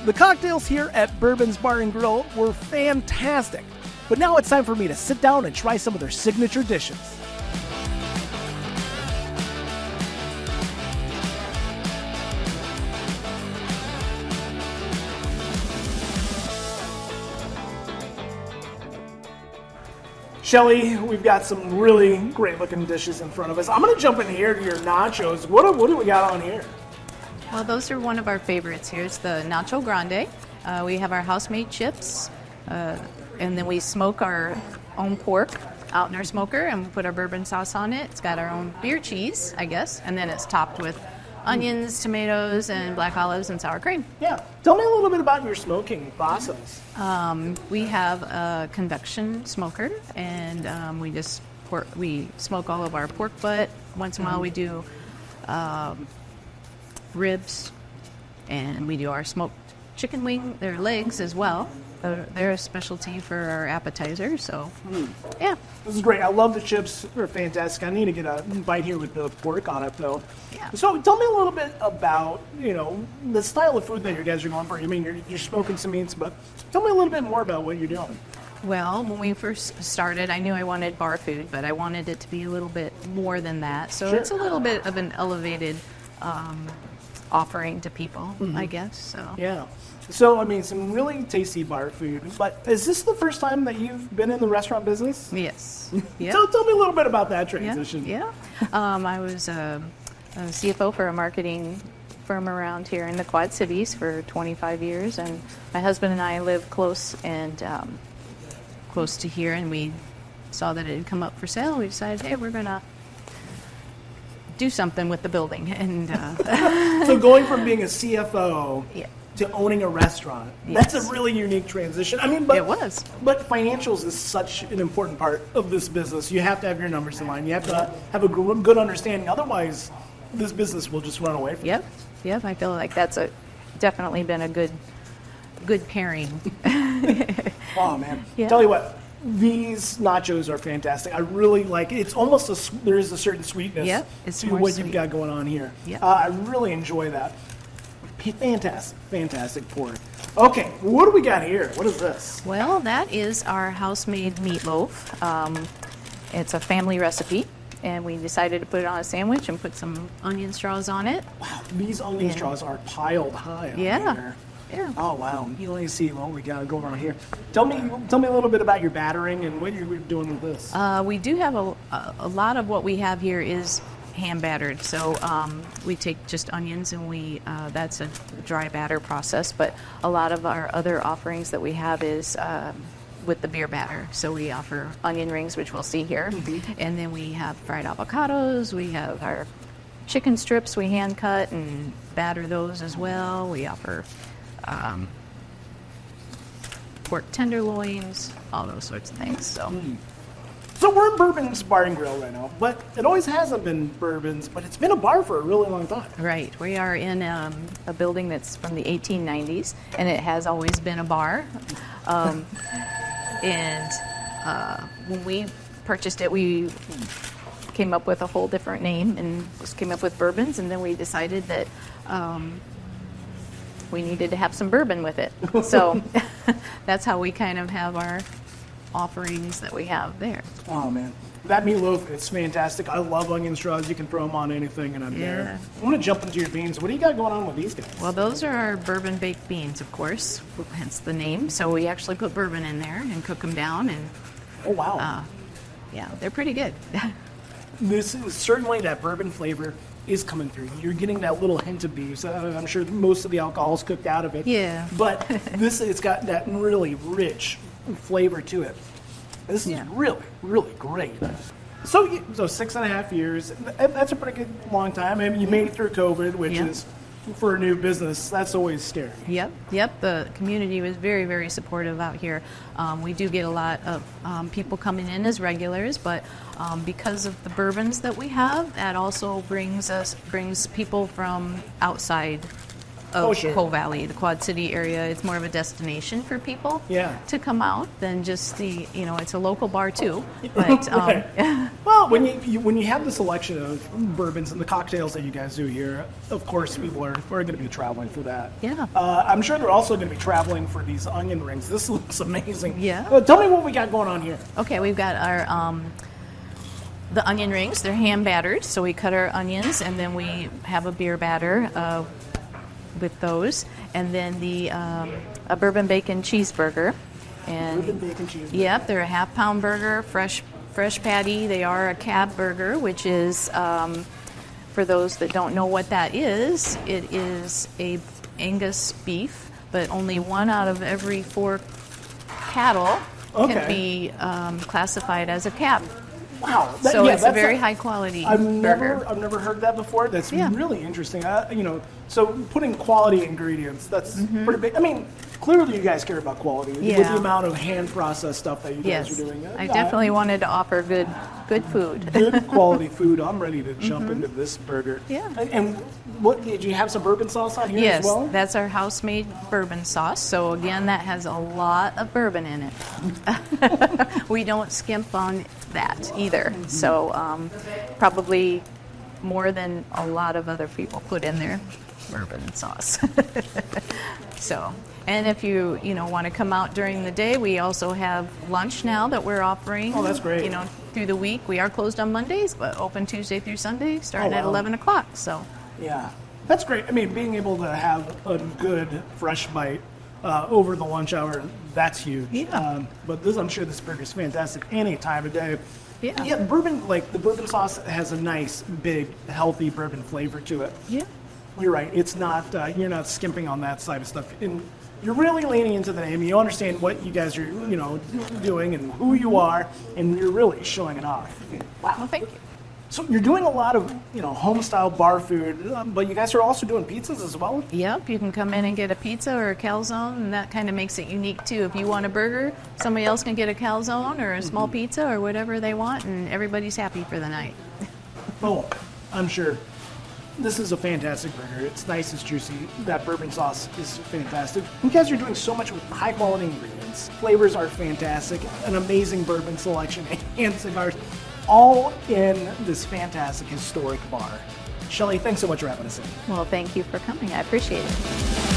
The cocktails here at Bourbons Bar and Grill were fantastic, but now it's time for me to sit down and try some of their signature dishes. Shelly, we've got some really great looking dishes in front of us. I'm going to jump in here to your nachos. What do we got on here? Well, those are one of our favorites here. It's the Nacho Grande. We have our house-made chips, and then we smoke our own pork out in our smoker, and we put our bourbon sauce on it. It's got our own beer cheese, I guess, and then it's topped with onions, tomatoes, and black olives and sour cream. Yeah. Tell me a little bit about your smoking process. We have a convection smoker, and we smoke all of our pork butt. Once in a while we do ribs, and we do our smoked chicken wing, their legs as well. They're a specialty for our appetizer, so yeah. This is great. I love the chips. They're fantastic. I need to get a bite here with the pork on it, though. Yeah. So tell me a little bit about, the style of food that you guys are going for. I mean, you're smoking some meats, but tell me a little bit more about what you're doing. Well, when we first started, I knew I wanted bar food, but I wanted it to be a little bit more than that. So Sure. It's a little bit of an elevated offering to people, I guess. So Yeah. So, I mean, some really tasty bar food. But is this the first time that you've been in the restaurant business? yes, yeah. So tell me a little bit about that Yeah, transition. yeah. I was a CFO for a marketing firm around here in the Quad Cities for 25 years, and my husband and I live close to here, and we saw that it had come up for sale. We decided, hey, we're gonna do something with the building, and So going from being a CFO yeah. to owning a restaurant, Yes. that's a really unique transition. I mean, but It was. But financials is such an important part of this business. You have to have your numbers in line. You have to have a good understanding. Otherwise, this business will just run away from you. Yep. I feel like that's definitely been a good pairing. Oh, man. Yeah. Tell you what, these nachos are fantastic. I really like it. It's almost there is a certain sweetness Yep, it's to more what sweet. you've got going on here. Yep. I really enjoy that. Fantastic pork. Okay, what do we got here? What is this? Well, that is our house-made meatloaf. It's a family recipe, and we decided to put it on a sandwich and put some onion straws on it. Wow, these onion straws are piled high on Yeah. here. Yeah. Oh, wow. You let me see what we got going on here. Tell me a little bit about your battering and what you're doing with this. We do have a lot of what we have here is hand-battered. So we take just onions and that's a dry batter process. But a lot of our other offerings that we have is with the beer batter. So we offer onion rings, which we'll see here. And then we have fried avocados. We have our chicken strips we hand cut and batter those as well. We offer pork tenderloins, all those sorts of things. So we're in Bourbons Bar and Grill right now, but it always hasn't been Bourbons, but it's been a bar for a really long time. Right. We are in a building that's from the 1890s, and it has always been a bar. When we purchased it, we came up with a whole different name and just came up with Bourbons, and then we decided that we needed to have some bourbon with it. So that's how we kind of have our offerings that we have there. Oh, man. That meatloaf is fantastic. I love onion straws. You can throw them on anything, and I'm there. I want to jump into your beans. What do you got going on with these guys? Well, those are our bourbon baked beans, of course, hence the name. So we actually put bourbon in there and cook them down, and Oh, wow. yeah, they're pretty good. This is certainly that bourbon flavor is coming through. You're getting that little hint of beef. So I'm sure most of the alcohol's cooked out of it. Yeah. But it's got that really rich flavor to it. This is really, really great. So 6.5 years, that's a pretty good long time. I mean, you made it through COVID, which is, for a new business, that's always scary. Yep. The community was very, very supportive out here. We do get a lot of people coming in as regulars, but because of the bourbons that we have, that also brings people from outside of sure. Coal Valley, the Quad City area. It's more of a destination for people Yeah. to come out than just it's a local bar too. But Right. Well, when you have the selection of bourbons and the cocktails that you guys do here, of course people are going to be traveling for that. Yeah. I'm sure they're also going to be traveling for these onion rings. This looks amazing. Yeah. Tell me what we got going on here. Okay, we've got our the onion rings. They're hand battered, so we cut our onions and then we have a beer batter with those, and then a bourbon bacon cheeseburger. And Bourbon bacon cheeseburger. Yep, they're a half-pound burger, fresh patty. They are a cab burger, which is for those that don't know what that is. It is a Angus beef, but only 1 out of every 4 cattle can be classified as a cab. Wow. So it's a very high quality burger. I've never heard that before. That's really interesting. So putting quality ingredients, that's pretty big. I mean, clearly you guys care about quality with the amount of hand processed stuff that you guys are doing. I definitely wanted to offer good food. Good quality food. I'm ready to jump into this burger. Yeah. And what did you have some bourbon sauce on here Yes, as well? that's our house-made bourbon sauce. So again, that has a lot of bourbon in it. We don't skimp on that either. So probably more than a lot of other people put in their bourbon sauce. So, and if you want to come out during the day, we also have lunch now that we're offering. Oh, that's great. Through the week. We are closed on Mondays, but open Tuesday through Sunday, starting at 11 o'clock. So. Yeah, that's great. I mean, being able to have a good fresh bite over the lunch hour, that's huge. Yeah. But I'm sure this burger is fantastic any time of day. Yeah. Bourbon, like the bourbon sauce has a nice, big, healthy bourbon flavor to it. Yeah. You're right. It's not, you're not skimping on that side of stuff. And you're really leaning into the name. You understand what you guys are, doing and who you are, and you're really showing it off. Wow. Well, thank you. So you're doing a lot of, home-style bar food, but you guys are also doing pizzas as well? Yep, you can come in and get a pizza or a calzone, and that kind of makes it unique too. If you want a burger, somebody else can get a calzone or a small pizza or whatever they want, and everybody's happy for the night. Oh, I'm sure. This is a fantastic burger. It's nice, it's juicy. That bourbon sauce is fantastic. You guys are doing so much with high-quality ingredients. Flavors are fantastic. An amazing bourbon selection and cigars, all in this fantastic historic bar. Shelley, thanks so much for having us in. Well, thank you for coming. I appreciate it.